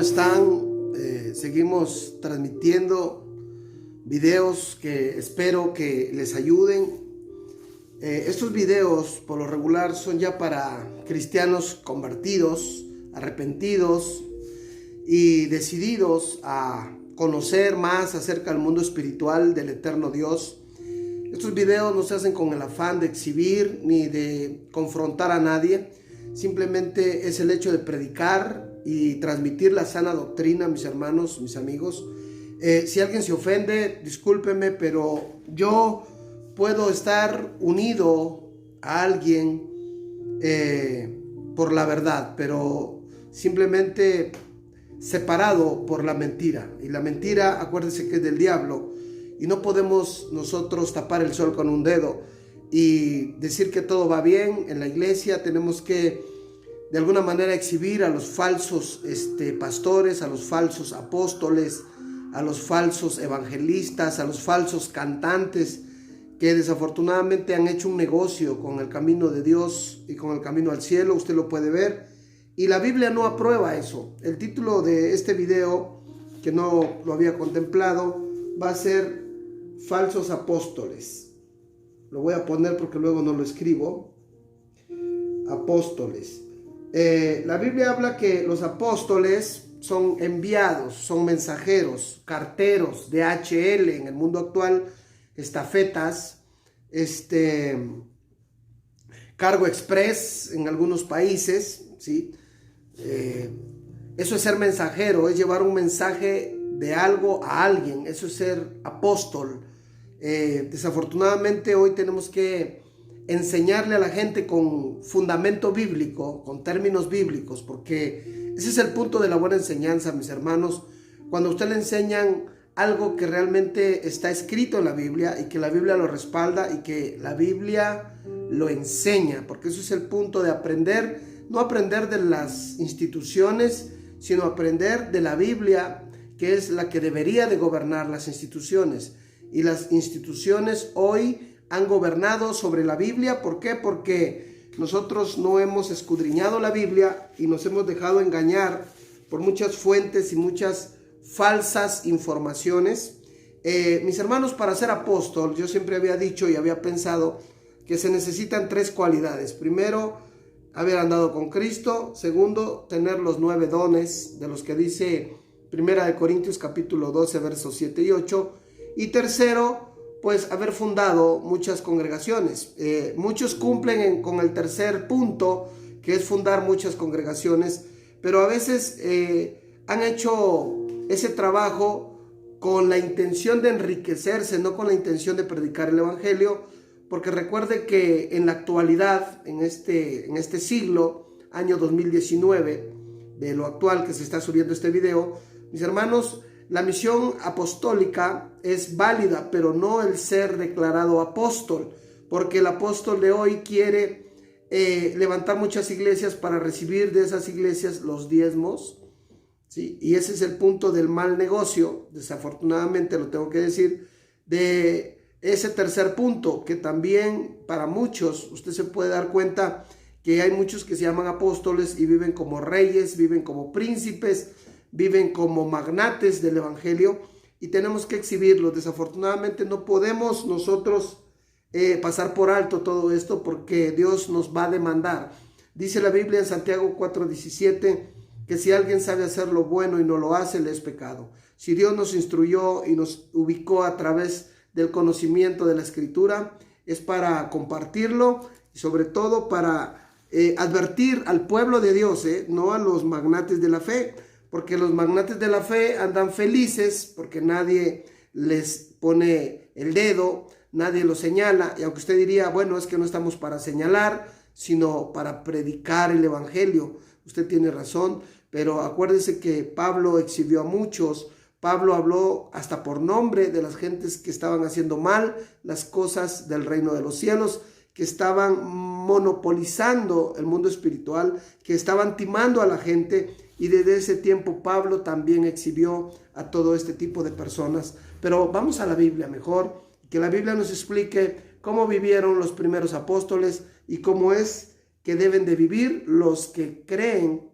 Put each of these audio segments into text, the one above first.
¿Cómo están? Seguimos transmitiendo videos que espero que les ayuden. Estos videos por lo regular son ya para cristianos convertidos, arrepentidos y decididos a conocer más acerca del mundo espiritual del eterno Dios. Estos videos no se hacen con el afán de exhibir ni de confrontar a nadie. Simplemente es el hecho de predicar y transmitir la sana doctrina, mis hermanos, mis amigos. Si alguien se ofende, discúlpeme, pero yo puedo estar unido a alguien por la verdad, pero simplemente separado por la mentira. Y la mentira, acuérdense que es del diablo, y no podemos nosotros tapar el sol con un dedo y decir que todo va bien en la iglesia. Tenemos que de alguna manera exhibir a los falsos pastores, a los falsos apóstoles, a los falsos evangelistas, a los falsos cantantes que desafortunadamente han hecho un negocio con el camino de Dios y con el camino al cielo. Usted lo puede ver y la Biblia no aprueba eso. El título de este video, que no lo había contemplado, va a ser falsos apóstoles. Lo voy a poner porque luego no lo escribo. Apóstoles. La Biblia habla que los apóstoles son enviados, son mensajeros, carteros, DHL en el mundo actual, estafetas, cargo express en algunos países, ¿sí? Eso es ser mensajero, es llevar un mensaje de algo a alguien, eso es ser apóstol. Desafortunadamente hoy tenemos que enseñarle a la gente con fundamento bíblico, con términos bíblicos, porque ese es el punto de la buena enseñanza, mis hermanos. Cuando a usted le enseñan algo que realmente está escrito en la Biblia y que la Biblia lo respalda y que la Biblia lo enseña, porque eso es el punto de aprender, no aprender de las instituciones, sino aprender de la Biblia, que es la que debería de gobernar las instituciones. Y las instituciones hoy han gobernado sobre la Biblia. ¿Por qué? Porque nosotros no hemos escudriñado la Biblia y nos hemos dejado engañar por muchas fuentes y muchas falsas informaciones. Mis hermanos, para ser apóstol, yo siempre había dicho y había pensado que se necesitan 3 cualidades. Primero, haber andado con Cristo. Segundo, tener los 9 dones de los que dice 1 Corintios capítulo 12, versos 7 y 8. Y tercero, pues haber fundado muchas congregaciones. Muchos cumplen con el tercer punto, que es fundar muchas congregaciones, pero a veces han hecho ese trabajo con la intención de enriquecerse, no con la intención de predicar el evangelio, porque recuerde que en la actualidad, en este siglo, año 2019, de lo actual que se está subiendo este video, mis hermanos, la misión apostólica es válida, pero no el ser declarado apóstol, porque el apóstol de hoy quiere levantar muchas iglesias para recibir de esas iglesias los diezmos, ¿sí? Y ese es el punto del mal negocio, desafortunadamente lo tengo que decir, de ese tercer punto, que también para muchos, usted se puede dar cuenta que hay muchos que se llaman apóstoles y viven como reyes, viven como príncipes, viven como magnates del evangelio, y tenemos que exhibirlo. Desafortunadamente no podemos nosotros pasar por alto todo esto, porque Dios nos va a demandar. Dice la Biblia en Santiago 4:17 que si alguien sabe hacer lo bueno y no lo hace, le es pecado. Si Dios nos instruyó y nos ubicó a través del conocimiento de la Escritura, es para compartirlo y sobre todo para advertir al pueblo de Dios, no a los magnates de la fe, porque los magnates de la fe andan felices porque nadie les pone el dedo, nadie los señala. Y aunque usted diría, bueno, es que no estamos para señalar, sino para predicar el evangelio. Usted tiene razón, pero acuérdese que Pablo exhibió a muchos. Pablo habló hasta por nombre de las gentes que estaban haciendo mal las cosas del reino de los cielos, que estaban monopolizando el mundo espiritual, que estaban timando a la gente. Y desde ese tiempo Pablo también exhibió a todo este tipo de personas. Pero vamos a la Biblia mejor, que la Biblia nos explique cómo vivieron los primeros apóstoles y cómo es que deben de vivir los que creen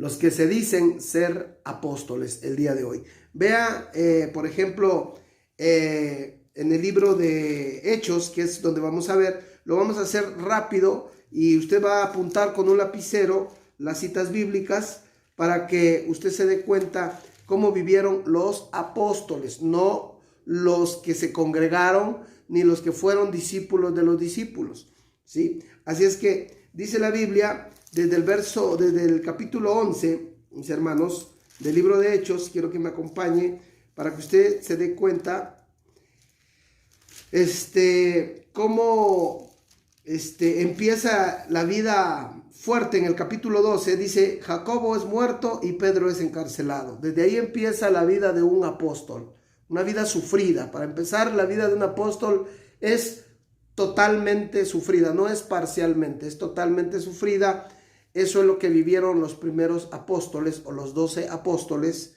los que se dicen ser apóstoles el día de hoy. Vea, por ejemplo, en el libro de Hechos, que es donde vamos a ver, lo vamos a hacer rápido y usted va a apuntar con un lapicero las citas bíblicas para que usted se dé cuenta cómo vivieron los apóstoles, no los que se congregaron ni los que fueron discípulos de los discípulos, ¿sí? Así es que dice la Biblia desde el capítulo 11, mis hermanos, del libro de Hechos. Quiero que me acompañe para que usted se dé cuenta cómo empieza la vida fuerte. En el capítulo 12 dice: Jacobo es muerto y Pedro es encarcelado. Desde ahí empieza la vida de un apóstol, una vida sufrida. Para empezar, la vida de un apóstol es totalmente sufrida, no es parcialmente, es totalmente sufrida. Eso es lo que vivieron los primeros apóstoles o los 12 apóstoles,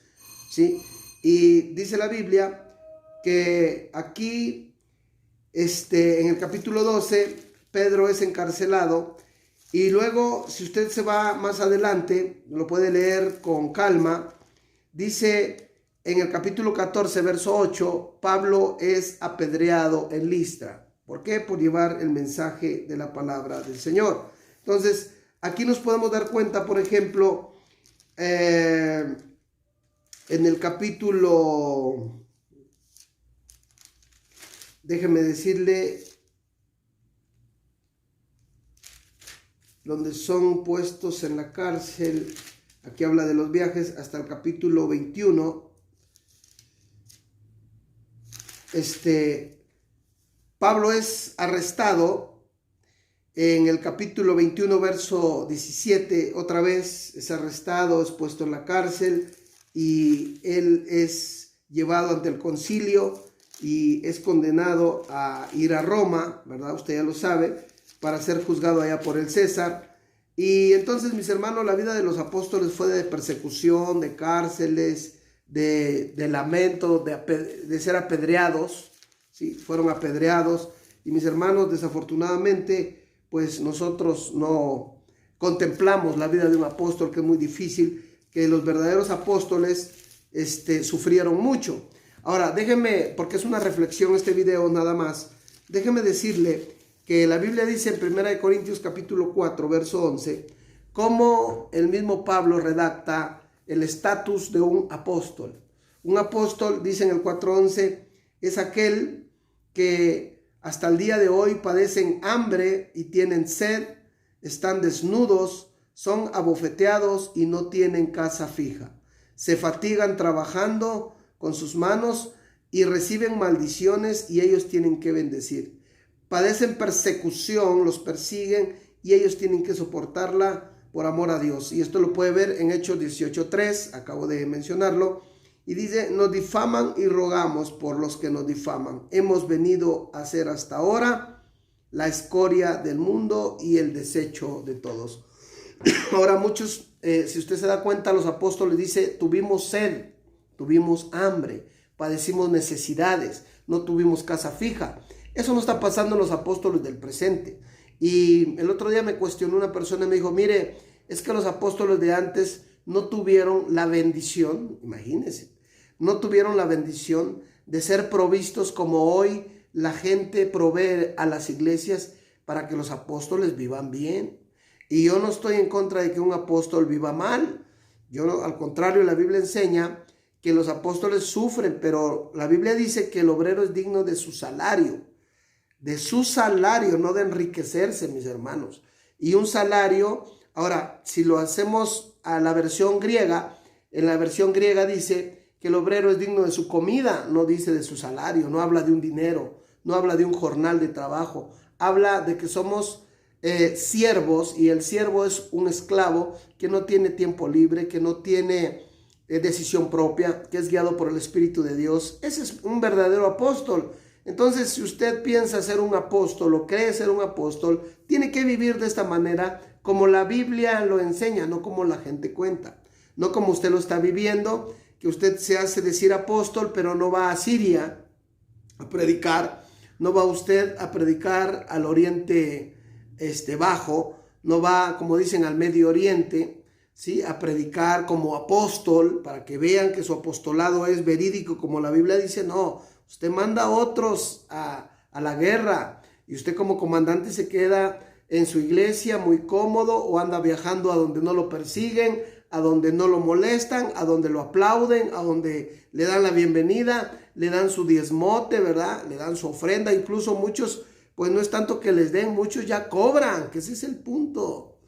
¿sí? Y dice la Biblia que aquí, en el capítulo 12, Pedro es encarcelado. Y luego, si usted se va más adelante, lo puede leer con calma, dice en el capítulo 14, verso 8, Pablo es apedreado en Listra. ¿Por qué? Por llevar el mensaje de la palabra del Señor. Entonces, aquí nos podemos dar cuenta, por ejemplo, en el capítulo, déjeme decirle, donde son puestos en la cárcel, aquí habla de los viajes hasta el capítulo 21, Pablo es arrestado en el capítulo 21, verso 17, otra vez es arrestado, es puesto en la cárcel y él es llevado ante el concilio y es condenado a ir a Roma, ¿verdad? Usted ya lo sabe, para ser juzgado allá por el César. Y entonces, mis hermanos, la vida de los apóstoles fue de persecución, de cárceles, de lamento, de ser apedreados, ¿sí? Fueron apedreados. Y mis hermanos, desafortunadamente, pues nosotros no contemplamos la vida de un apóstol, que es muy difícil, que los verdaderos apóstoles sufrieron mucho. Ahora, déjeme, porque es una reflexión este video nada más, déjeme decirle que la Biblia dice en 1 Corintios capítulo 4, verso 11, cómo el mismo Pablo redacta el estatus de un apóstol. Un apóstol, dice en el 4:11, es aquel que hasta el día de hoy padecen hambre y tienen sed, están desnudos, son abofeteados y no tienen casa fija. Se fatigan trabajando con sus manos y reciben maldiciones y ellos tienen que bendecir. Padecen persecución, los persiguen y ellos tienen que soportarla por amor a Dios. Y esto lo puede ver en Hechos 18:3, acabo de mencionarlo. Y dice: nos difaman y rogamos por los que nos difaman. Hemos venido a ser hasta ahora la escoria del mundo y el desecho de todos. Ahora muchos, si usted se da cuenta, los apóstoles dice: tuvimos sed, tuvimos hambre, padecimos necesidades, no tuvimos casa fija. Eso no está pasando en los apóstoles del presente. Y el otro día me cuestionó una persona y me dijo: mire, es que los apóstoles de antes no tuvieron la bendición, imagínense, no tuvieron la bendición de ser provistos como hoy la gente provee a las iglesias para que los apóstoles vivan bien. Y yo no estoy en contra de que un apóstol viva mal. Yo, al contrario, la Biblia enseña que los apóstoles sufren, pero la Biblia dice que el obrero es digno de su salario, no de enriquecerse, mis hermanos. Y un salario, ahora, si lo hacemos a la versión griega, en la versión griega dice que el obrero es digno de su comida, no dice de su salario, no habla de un dinero, no habla de un jornal de trabajo, habla de que somos siervos, y el siervo es un esclavo que no tiene tiempo libre, que no tiene decisión propia, que es guiado por el Espíritu de Dios. Ese es un verdadero apóstol. Entonces, si usted piensa ser un apóstol o cree ser un apóstol, tiene que vivir de esta manera como la Biblia lo enseña, no como la gente cuenta, no como usted lo está viviendo, que usted se hace decir apóstol, pero no va a Siria a predicar, no va usted a predicar al Oriente Bajo, no va, como dicen, al Medio Oriente, ¿sí?, a predicar como apóstol, para que vean que su apostolado es verídico, como la Biblia dice. No, usted manda a otros a la guerra y usted como comandante se queda en su iglesia muy cómodo, o anda viajando a donde no lo persiguen, a donde no lo molestan, a donde lo aplauden, a donde le dan la bienvenida, le dan su diezmote, ¿verdad? Le dan su ofrenda. Incluso muchos, pues no es tanto que les den, muchos ya cobran, que ese es el punto.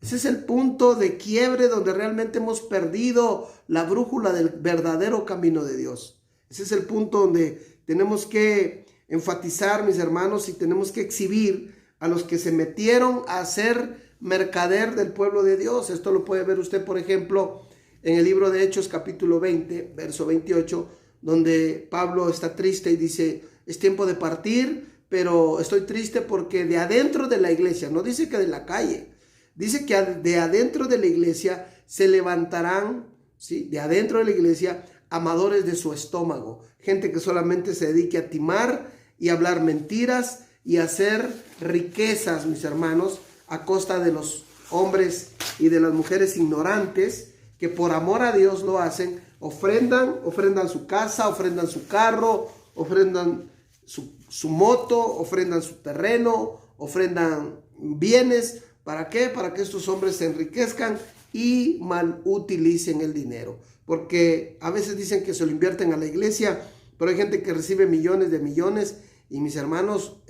Ese es el punto de quiebre donde realmente hemos perdido la brújula del verdadero camino de Dios. Ese es el punto donde tenemos que enfatizar, mis hermanos, y tenemos que exhibir a los que se metieron a ser mercader del pueblo de Dios. Esto lo puede ver usted, por ejemplo, en el libro de Hechos, capítulo 20, verso 28, donde Pablo está triste y dice: es tiempo de partir, pero estoy triste porque de adentro de la iglesia, no dice que de la calle, dice que de adentro de la iglesia se levantarán, ¿sí?, de adentro de la iglesia, amadores de su estómago, gente que solamente se dedique a timar y hablar mentiras y hacer riquezas, mis hermanos, a costa de los hombres y de las mujeres ignorantes que por amor a Dios lo hacen. Ofrendan su casa, ofrendan su carro, ofrendan su moto, ofrendan su terreno, ofrendan bienes. ¿Para qué? Para que estos hombres se enriquezcan y mal utilicen el dinero. Porque a veces dicen que se lo invierten a la iglesia, pero hay gente que recibe millones de millones. Y mis hermanos,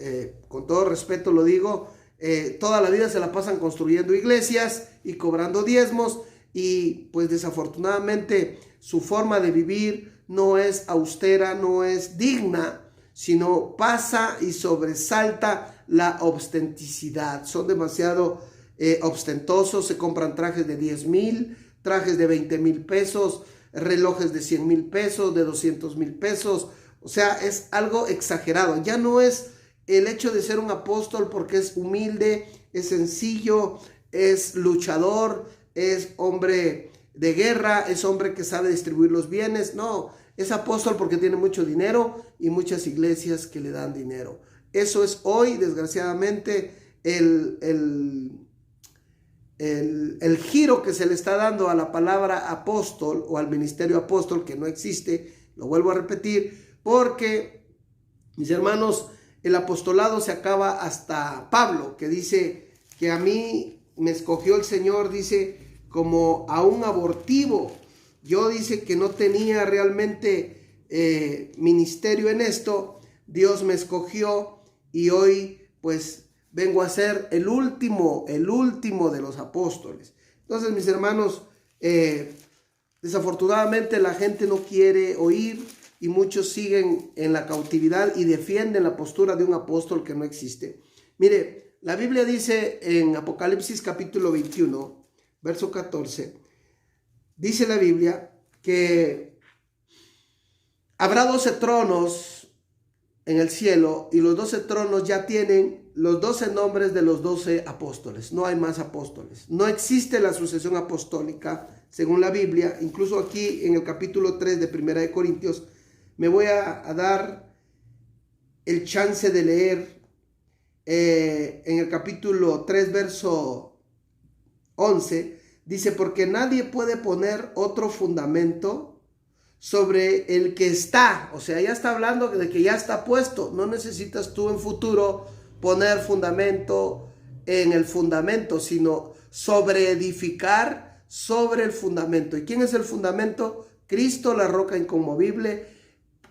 con todo respeto lo digo, toda la vida se la pasan construyendo iglesias y cobrando diezmos, y pues desafortunadamente su forma de vivir no es austera, no es digna, sino pasa y sobresalta la ostenticidad. Son demasiado ostentosos, se compran trajes de 10,000, trajes de 20,000 pesos, relojes de 100,000 pesos, de 200,000 pesos. O sea, es algo exagerado. Ya no es el hecho de ser un apóstol porque es humilde, es sencillo, es luchador, es hombre de guerra, es hombre que sabe distribuir los bienes. No, es apóstol porque tiene mucho dinero y muchas iglesias que le dan dinero. Eso es hoy, desgraciadamente, el giro que se le está dando a la palabra apóstol o al ministerio apóstol, que no existe. Lo vuelvo a repetir, porque, mis hermanos, el apostolado se acaba hasta Pablo, que dice que a mí me escogió el Señor, dice, como a un abortivo. Yo, dice, que no tenía realmente ministerio en esto. Dios me escogió y hoy pues vengo a ser el último de los apóstoles. Entonces, mis hermanos, desafortunadamente la gente no quiere oír, y muchos siguen en la cautividad y defienden la postura de un apóstol que no existe. Mire, la Biblia dice en Apocalipsis capítulo 21, verso 14, dice la Biblia que habrá 12 tronos en el cielo, y los 12 tronos ya tienen los 12 nombres de los 12 apóstoles. No hay más apóstoles. No existe la sucesión apostólica según la Biblia. Incluso aquí en el capítulo 3 de Primera de Corintios, me voy a dar el chance de leer en el capítulo 3, verso 11, dice: porque nadie puede poner otro fundamento sobre el que está. O sea, ya está hablando de que ya está puesto. No necesitas tú en futuro poner fundamento en el fundamento, sino sobre edificar sobre el fundamento. ¿Y quién es el fundamento? Cristo, la roca inconmovible.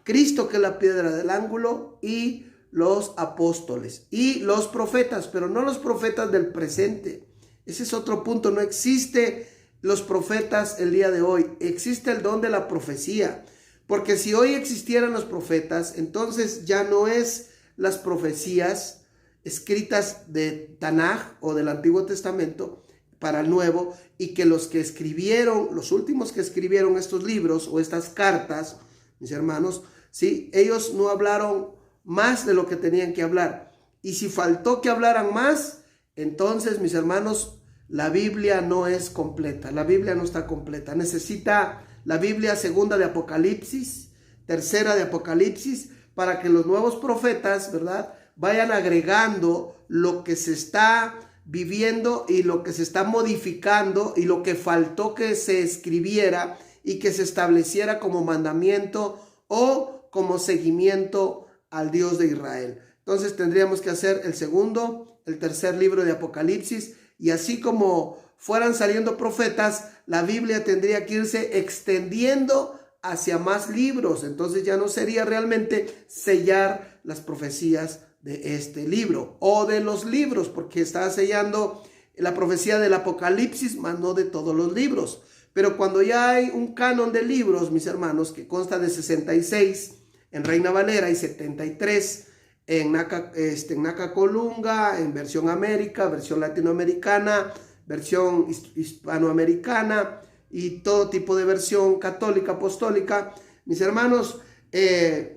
Cristo, que es la piedra del ángulo, y los apóstoles y los profetas, pero no los profetas del presente. Ese es otro punto. No existe los profetas el día de hoy. Existe el don de la profecía, porque si hoy existieran los profetas, entonces ya no es las profecías escritas de Tanaj o del Antiguo Testamento para el Nuevo, y que los que escribieron, los últimos que escribieron estos libros o estas cartas, mis hermanos, ¿sí?, ellos no hablaron más de lo que tenían que hablar. Y si faltó que hablaran más, entonces, mis hermanos, la Biblia no es completa. La Biblia no está completa. Necesita la Biblia segunda de Apocalipsis, tercera de Apocalipsis, para que los nuevos profetas, ¿verdad?, vayan agregando lo que se está viviendo y lo que se está modificando y lo que faltó que se escribiera y que se estableciera como mandamiento o como seguimiento al Dios de Israel. Entonces tendríamos que hacer el segundo, el tercer libro de Apocalipsis, y así como fueran saliendo profetas, la Biblia tendría que irse extendiendo hacia más libros. Entonces ya no sería realmente sellar las profecías de este libro o de los libros, porque está sellando la profecía del Apocalipsis, más no de todos los libros. Pero cuando ya hay un canon de libros, mis hermanos, que consta de 66 en Reina Valera y 73 en Naka Colunga, en versión América, versión latinoamericana, versión hispanoamericana y todo tipo de versión católica, apostólica, mis hermanos,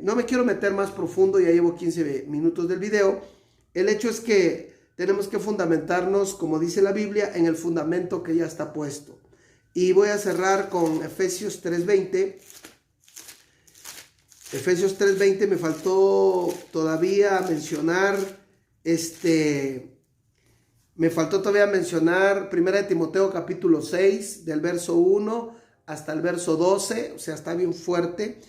no me quiero meter más profundo, ya llevo 15 minutos del video. El hecho es que tenemos que fundamentarnos, como dice la Biblia, en el fundamento que ya está puesto. Y voy a cerrar con Efesios 3:20. Efesios 3:20 me faltó todavía mencionar, me faltó todavía mencionar 1 Timoteo capítulo 6, del verso 1 hasta el verso 12, o sea, está bien fuerte.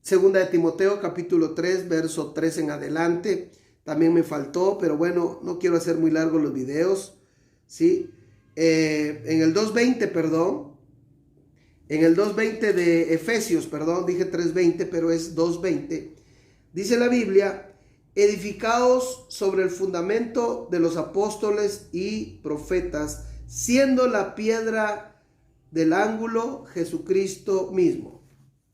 2 Timoteo capítulo 3, verso 3 en adelante, también me faltó, pero bueno, no quiero hacer muy largos los videos, ¿sí? En el 2:20, perdón, en el 2:20 de Efesios, perdón, dije 3:20, pero es 2:20, dice la Biblia: edificados sobre el fundamento de los apóstoles y profetas, siendo la piedra del ángulo Jesucristo mismo.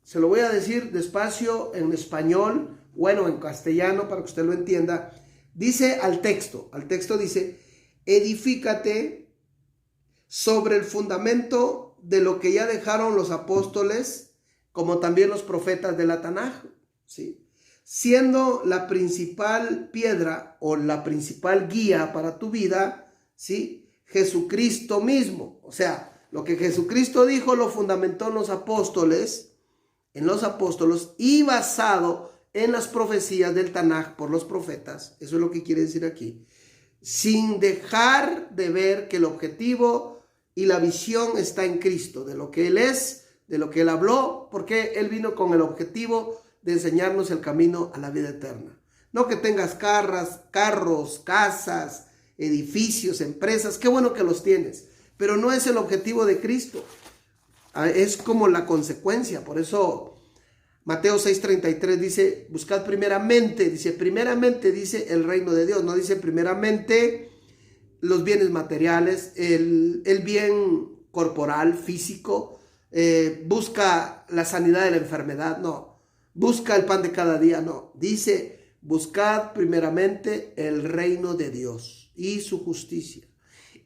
Se lo voy a decir despacio en español, bueno, en castellano para que usted lo entienda. Dice al texto dice: edifícate sobre el fundamento de lo que ya dejaron los apóstoles, como también los profetas de la Tanaj, ¿sí? Siendo la principal piedra o la principal guía para tu vida, ¿sí? Jesucristo mismo. O sea, lo que Jesucristo dijo lo fundamentó en los apóstoles, y basado en las profecías del Tanaj por los profetas. Eso es lo que quiere decir aquí. Sin dejar de ver que el objetivo y la visión está en Cristo, de lo que Él es, de lo que Él habló, porque Él vino con el objetivo de enseñarnos el camino a la vida eterna. No que tengas carros, casas, edificios, empresas, qué bueno que los tienes, pero no es el objetivo de Cristo, es como la consecuencia. Por eso Mateo 6:33 dice: buscad primeramente, dice el reino de Dios, no dice primeramente los bienes materiales, el bien corporal, físico, busca la sanidad de la enfermedad, no. Busca el pan de cada día, no. Dice: buscad primeramente el reino de Dios y su justicia.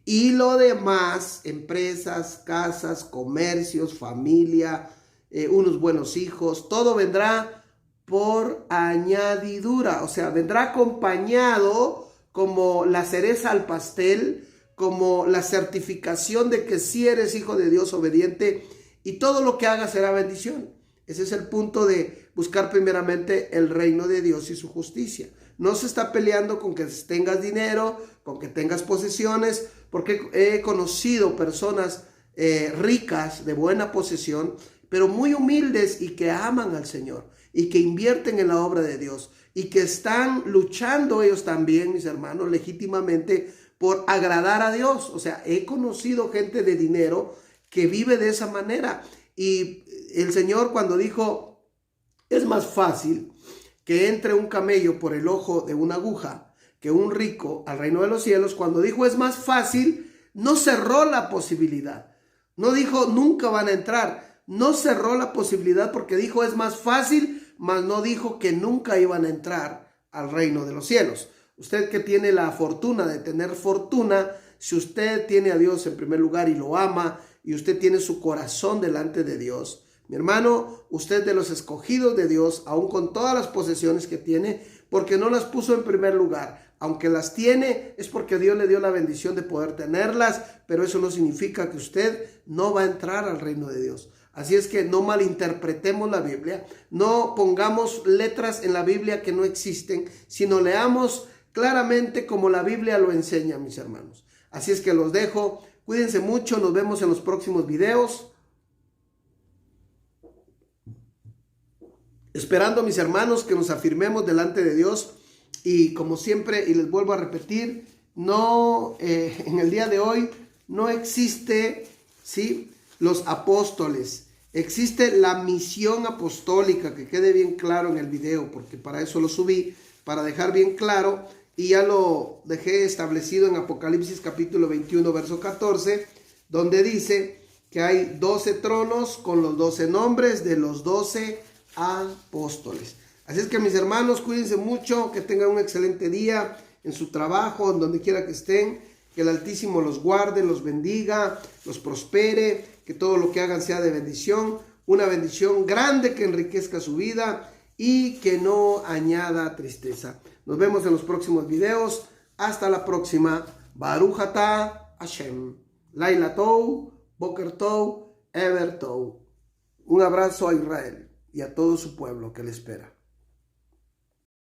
Y lo demás, empresas, casas, comercios, familia, unos buenos hijos, todo vendrá por añadidura. O sea, vendrá acompañado como la cereza al pastel, como la certificación de que sí eres hijo de Dios obediente, y todo lo que hagas será bendición. Ese es el punto de buscar primeramente el reino de Dios y su justicia. No se está peleando con que tengas dinero, con que tengas posesiones, porque he conocido personas ricas, de buena posesión, pero muy humildes y que aman al Señor y que invierten en la obra de Dios y que están luchando ellos también, mis hermanos, legítimamente por agradar a Dios. O sea, he conocido gente de dinero que vive de esa manera. Y el Señor, cuando dijo: es más fácil que entre un camello por el ojo de una aguja que un rico al reino de los cielos, cuando dijo es más fácil, no cerró la posibilidad. No dijo nunca van a entrar. No cerró la posibilidad porque dijo es más fácil, mas no dijo que nunca iban a entrar al reino de los cielos. Usted que tiene la fortuna de tener fortuna, si usted tiene a Dios en primer lugar y lo ama, y usted tiene su corazón delante de Dios, mi hermano, usted de los escogidos de Dios, aún con todas las posesiones que tiene, porque no las puso en primer lugar. Aunque las tiene, es porque Dios le dio la bendición de poder tenerlas, pero eso no significa que usted no va a entrar al reino de Dios. Así es que no malinterpretemos la Biblia, no pongamos letras en la Biblia que no existen, sino leamos claramente como la Biblia lo enseña, mis hermanos. Así es que los dejo. Cuídense mucho. Nos vemos en los próximos videos. Esperando, mis hermanos, que nos afirmemos delante de Dios. Y como siempre, y les vuelvo a repetir, no, en el día de hoy no existe, ¿sí?, los apóstoles. Existe la misión apostólica, que quede bien claro en el video, porque para eso lo subí, para dejar bien claro, y ya lo dejé establecido en Apocalipsis capítulo 21, verso 14, donde dice que hay 12 tronos con los 12 nombres de los 12 apóstoles. Así es que, mis hermanos, cuídense mucho, que tengan un excelente día en su trabajo, en donde quiera que estén, que el Altísimo los guarde, los bendiga, los prospere, que todo lo que hagan sea de bendición, una bendición grande que enriquezca su vida y que no añada tristeza. Nos vemos en los próximos videos. Hasta la próxima. Baruch atah Hashem. Laila Tov, Boker Tov, Ever Tov. Un abrazo a Israel y a todo su pueblo que le espera.